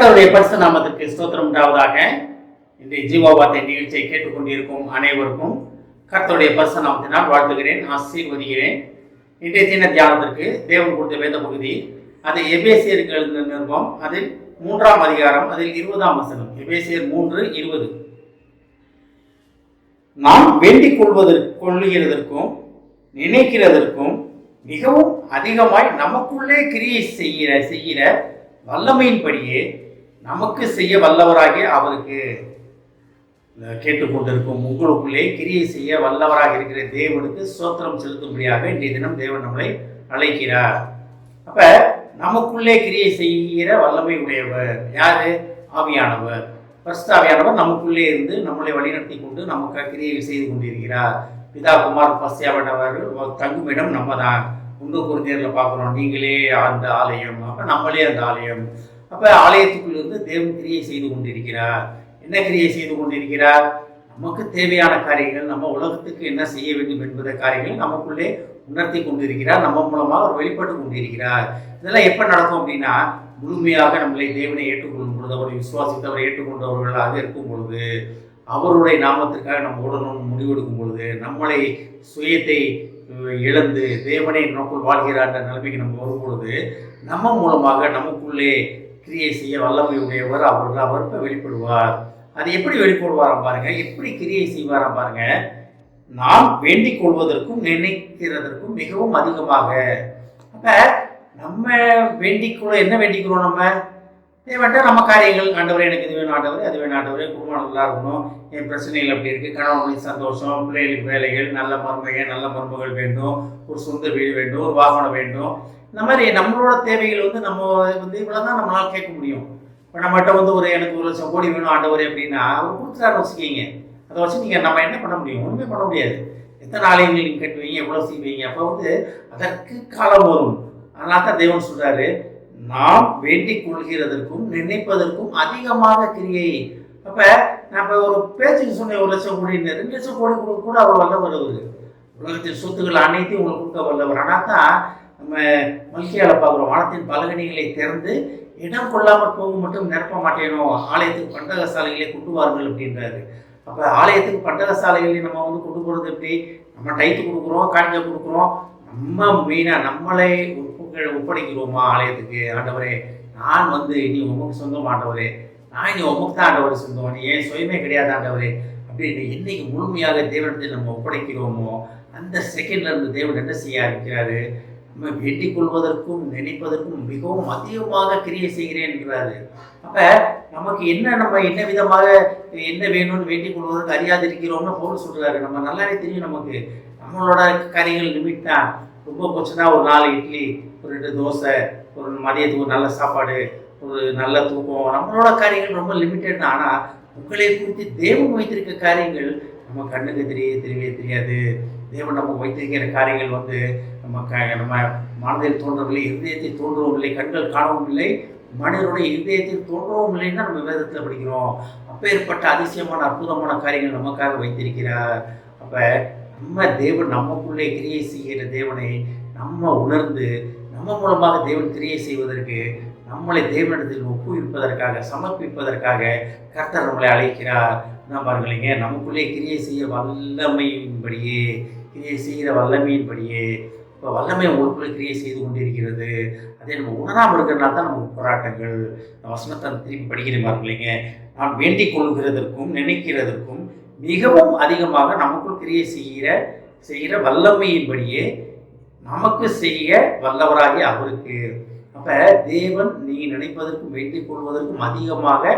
கர்த்தருடைய பரிசுத்த நாமத்திற்கு ஸ்தோத்திரம் உண்டாவதாக. இந்த ஜீவாபாத்தை நிகழ்ச்சியை கேட்டுக்கொண்டிருக்கும் அனைவருக்கும் கர்த்தருடைய பரிசுத்த நாமத்தினால் வாழ்த்துகிறேன், ஆசீர்வதிக்கிறேன். இன்றைய தின தியானத்திற்கு தேவன் கொடுத்த வேத பகுதி, அது எபேசியருக்கு எழுதின நிருபம், அதில் 3ஆம் அதிகாரம், அதில் 20ஆம் வசனம். எபேசியர் 3:20. நாம் வேண்டிக் கொள்ளுகிறதற்கும் நினைக்கிறதற்கும் மிகவும் அதிகமாய் நமக்குள்ளே கிரியை செய்கிற வல்லமையின்படியே நமக்கு செய்ய வல்லவராகிய அவருக்கு. கேட்டுக்கொண்டிருக்கும் உங்களுக்குள்ளே கிரியை செய்ய வல்லவராக இருக்கிற தேவனுக்கு ஸ்தோத்திரம் செலுத்தும்படியாக இன்றைய தினம் தேவன் நம்மளை அழைக்கிறார். அப்ப நமக்குள்ளே கிரியை செய்கிற வல்லமை உடையவர் யாரு? ஆவியானவர். பரிசுத்த ஆவியானவர் நமக்குள்ளே இருந்து நம்மளை வழிநடத்தி கொண்டு நமக்கு கிரியை செய்து கொண்டிருக்கிறார். பிதா குமார் பரிசுத்தவானவர் தங்கும் இடம் நம்ம தான். 1 கொரிந்தியரில் பார்க்குறோம், நீங்களே அந்த ஆலயம். அப்போ நம்மளே அந்த ஆலயம். அப்போ ஆலயத்துக்குள் இருந்து தேவன் கிரியை செய்து கொண்டிருக்கிறார். என்ன கிரியை செய்து கொண்டிருக்கிறார்? நமக்கு தேவையான காரியங்கள், நம்ம உலகத்துக்கு என்ன செய்ய வேண்டும் என்பதை காரியங்கள் நமக்குள்ளே உணர்த்தி கொண்டிருக்கிறார். நம்ம மூலமாக அவர் வெளிப்பட்டு கொண்டிருக்கிறார். இதெல்லாம் எப்போ நடக்கும் அப்படின்னா, முழுமையாக நம்மளை தேவனை ஏற்றுக்கொள்ளும் பொழுது, அவரை விசுவாசித்தவரை ஏற்றுக்கொண்டவர்களாக இருக்கும் பொழுது, அவருடைய நாமத்திற்காக நம்ம உடனும் முடிவெடுக்கும் பொழுது, நம்மளை சுயத்தை இழந்து தேவனை நமக்குள் வாழ்கிறார் என்ற நிலைமைக்கு நம்ம வரும்பொழுது, நம்ம மூலமாக நமக்குள்ளே கிரியை செய்ய வல்லமை உடையவர் அவர் வெளிப்படுவார். அது எப்படி வெளிப்படுவாராம் பாருங்க, எப்படி கிரியை செய்வாராம் பாருங்க. நாம் வேண்டிக் கொள்வதற்கும் நினைக்கிறதற்கும் மிகவும் அதிகமாக. அப்ப நம்ம வேண்டிக்கொள்ள என்ன வேண்டிக்கிறோம்? நம்ம தேவன்ட்ட நம்ம காரியங்கள், ஆண்டவரே எனக்கு இது வேணும், ஆண்டவரே அது வேணும், ஆண்டவரே குடும்பம் நல்லா இருக்கணும், என் பிரச்சனைகள் அப்படி இருக்குது, கணவனுக்கு சந்தோஷம், பிள்ளைகளுக்கு வேலைகள், நல்ல மருமகள் வேண்டும், ஒரு சொந்த வீடு வேண்டும், ஒரு வாகனம் வேண்டும். இந்த மாதிரி நம்மளோட தேவைகள் நம்ம இவ்வளோதான் நம்மளால் கேட்க முடியும். இப்போ நம்மகிட்ட ஒரு எனக்கு 1 லட்சம் கோடி வேணும் ஆண்டவரே அப்படின்னா அவர் கொடுத்துட்டாரு வச்சுக்கிங்க. அதை வச்சு நீங்கள் நம்ம என்ன பண்ண முடியும்? ஒன்றுமே பண்ண முடியாது. எத்தனை ஆலயங்கள் நீங்கள் கட்டுவீங்க, எவ்வளோ செய்வீங்க? அப்போ அதற்கு காலம் வரும். அதனால தான் தேவன் சொல்கிறாரு, நாம் வேண்டிக் கொள்கிறதற்கும் நினைப்பதற்கும் அதிகமாக கிரியை. அப்போ நம்ம ஒரு பேச்சுக்கு சொன்ன 1 லட்சம் கோடி, 2 லட்சம் கோடி கூட அவர் வல்லவர். அவர் உலகத்தின் சொத்துக்கள் அனைத்தையும் உங்களுக்கு கொடுக்க வல்லவர். ஆனால் தான் நம்ம மல்கியால பார்க்குறோம், வானத்தின் பலகணிகளை திறந்து இடம் கொள்ளாமல் போக மட்டும் நிரப்ப மாட்டேனோ, ஆலயத்துக்கு பண்டக சாலைகளே கொண்டுவார்கள் அப்படின்றாரு. அப்போ ஆலயத்துக்கு பண்டக சாலைகளை நம்ம கொண்டு போகிறது எப்படி? நம்ம டைத்து கொடுக்குறோம், காணிக்கை கொடுக்குறோம். நம்ம மெயினாக நம்மளை ஒப்படைக்கிறோமா ஆலயத்துக்கு? ஆண்டவரே நான் இனி உமக்கு சொந்தம், ஆண்டவரே நான் இனி உமக்கு தான் ஆண்டவரை சொந்தம், நீ ஏன் சுயமே கிடையாது ஆண்டவரே அப்படின்னு என்னைக்கு முழுமையாக தேவனத்தில் நம்ம ஒப்படைக்கிறோமோ, அந்த செகண்ட்ல இருந்து தேவன் என்ன செய்ய ஆரம்பிக்கிறாரு? நம்ம வேண்டிக் கொள்வதற்கும் நினைப்பதற்கும் மிகவும் அதிகமாக கிரியை செய்கிறேன் என்கிறாரு. அப்ப நமக்கு நம்ம என்ன விதமாக என்ன வேணும்னு வேண்டிக் கொள்வதற்கு அறியாது இருக்கிறோம்னு பவுல் சொல்றாரு. நம்ம நல்லாவே தெரியும், நமக்கு நம்மளோட காரியங்கள் லிமிட் தான். ரொம்ப போச்சுன்னா ஒரு 4 இட்லி, ஒரு 2 தோசை, ஒரு மதியத்துக்கு ஒரு நல்ல சாப்பாடு, ஒரு நல்ல தூக்கம், நம்மளோட காரியங்கள் ரொம்ப லிமிட்டட் தான். ஆனால் உங்களை குறித்து தேவன் வைத்திருக்க காரியங்கள் நம்ம கண்ணுக்கு தெரியவே தெரியாது. தேவன் நமக்கு வைத்திருக்கிற காரியங்கள் நம்ம மனதில் தோன்றவில்லை, இருதயத்தில் தோன்றவும் இல்லை, கண்கள் காணவும் இல்லை, மனிதனுடைய இருதயத்தில் தோன்றவும் இல்லைன்னா நம்ம வேதத்தில் படிக்கிறோம். அப்பேற்பட்ட அதிசயமான அற்புதமான காரியங்கள் நமக்காக வைத்திருக்கிறார். அப்போ நம்ம தேவன் நமக்குள்ளே கிரியை செய்கிற தேவனை நம்ம உணர்ந்து நம்ம மூலமாக தேவன் கிரியை செய்வதற்கு, நம்மளை தேவனிடத்தில் ஒப்புவிப்பதற்காக, சமர்ப்பிப்பதற்காக கர்த்தர் நம்மளை அழைக்கிறார். நான் பாருங்களீங்க, நமக்குள்ளே கிரியை செய்ய வல்லமையின்படியே, கிரியை செய்கிற வல்லமையின்படியே. இப்போ வல்லமை உங்களுக்குள்ளே கிரியை செய்து கொண்டிருக்கிறது. அதே நம்ம உணராமல் இருக்கிறனால தான் நமக்கு போராட்டங்கள். வசனத்தை திருப்பி படிக்கிறேன் பாருங்களீங்க. நான் வேண்டிக் கொள்கிறதற்கும் நினைக்கிறதற்கும் மிகவும் அதிகமாக நமக்குள் கிரியை செய்கிற வல்லமையின்படியே நமக்கு செய்ய வல்லவராகிய அவருக்கு. அப்போ தேவன் நீங்கள் நினைப்பதற்கும் வேண்டிக் கொள்வதற்கும் அதிகமாக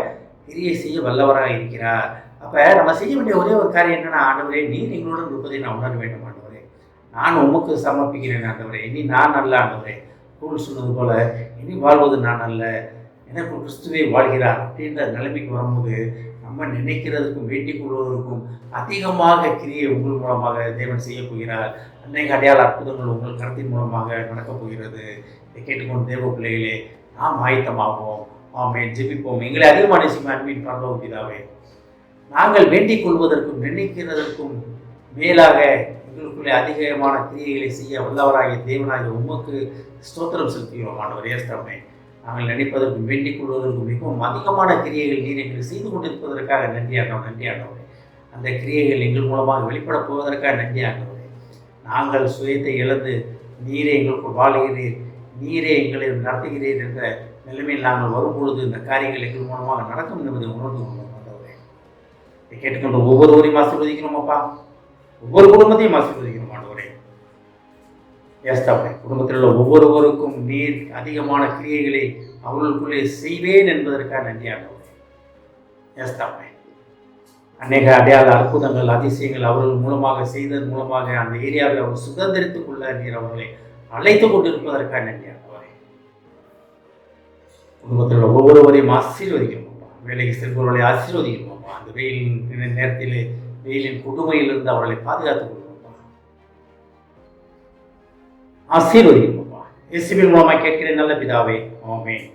கிரியை செய்ய வல்லவராக இருக்கிறார். அப்போ நம்ம செய்ய வேண்டிய ஒரே ஒரு காரியம் என்னன்னா, ஆண்டவரே நீர் எங்களுடன் இருப்பதை நான் உணர வேண்டும் ஆண்டவரே, நான் உமக்கு சமர்ப்பிக்கிறேன் ஆண்டவரே, இனி நான் அல்ல ஆண்டவரே, பவுல் சொன்னது போல இனி வாழ்வது நான் அல்ல, எனக்கு கிறிஸ்துவே வாழ்கிறார் அப்படின்ற நிலைமைக்கு வரும்போது நம்ம நினைக்கிறதுக்கும் வேண்டிக் கொள்வதற்கும் அதிகமாக கிரியை உங்கள் மூலமாக தேவன் செய்ய போகிறார். அன்னைக்கு அடையாள அற்புதங்கள் உங்கள் கருத்தின் மூலமாக நடக்கப் போகிறது. இதை கேட்டுக்கொண்டு தேவ பிள்ளைகளே, நாம் ஆயத்தமாவோம். ஆமென். ஜெபிப்போம். எங்களை அதிகமாக நேசிக்கும் அன்பின் பரலோக பிதாவே, நாங்கள் வேண்டிக் கொள்வதற்கும் நினைக்கிறதற்கும் மேலாக எங்களுக்குள்ளே அதிகமான கிரியைகளை செய்ய வல்லவராகிய தேவனாகிய உமக்கு ஸ்தோத்திரம் செலுத்துகிறோம் ஆண்டவரே. நாங்கள் நினைப்பதற்கும் வேண்டிக் கொள்வதற்கும் மிகவும் அதிகமான கிரியைகள் நீர் எங்களுக்கு செய்து கொண்டிருப்பதற்காக நன்றி ஆண்டவரே. அந்த கிரியைகள் எங்கள் மூலமாக வெளிப்பட போவதற்காக நன்றி ஆண்டவரே. நாங்கள் சுயத்தை இழந்து நீரே எங்களுக்கு வாழ்கிறீர், நீரே எங்களை நடத்துகிறீர் என்ற நிலைமையில் நாங்கள் வரும்பொழுது இந்த காரியங்கள் எங்கள் மூலமாக நடக்கும் என்பதை உணர்ந்து கொண்டோம் ஆண்டவரே. இதை கேட்டுக்கொண்டு ஒவ்வொருவரையும் ஆசீர்வதிக்கிறோம் அப்பா, ஒவ்வொரு குடும்பத்தையும் ஆசீர்வதிக்கிறோம் ஆண்டவரே. ஏஸ்தாப்பே, குடும்பத்தில் உள்ள ஒவ்வொருவருக்கும் நீர் அதிகமான கிரியைகளை அவர்களுக்குள்ளே செய்வேன் என்பதற்காக நன்றி ஆண்டவரே. ஏஸ்தாப்பே, அநேக அடையாள அற்புதங்கள் அதிசயங்கள் அவர்கள் மூலமாக செய்ததன் மூலமாக அந்த ஏரியாவை அவர் சுதந்திரித்துக் கொள்ள நீர் அவர்களை அழைத்துக் கொண்டிருப்பதற்காக நன்றி ஆண்டவரே. குடும்பத்தில் உள்ள ஒவ்வொருவரையும் ஆசீர்வதிக்கிறோம்ப்பா, வேலைக்கு செல்பவர்களை ஆசீர்வதிக்கிறோம்ப்பா. அந்த வெயிலின் நேரத்திலே வெயிலின் கொடுமையிலிருந்து அவர்களை பாதுகாத்துக் கொள்வோம்ப்பா, ஆசீர்வதிக்கிறோம்ப்பா. இயேசுவின் மூலமாக கேட்கிறேன் நல்ல பிதாவே, ஆமென்.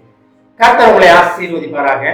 கர்த்தர் உங்களை ஆசீர்வதிப்பாராக.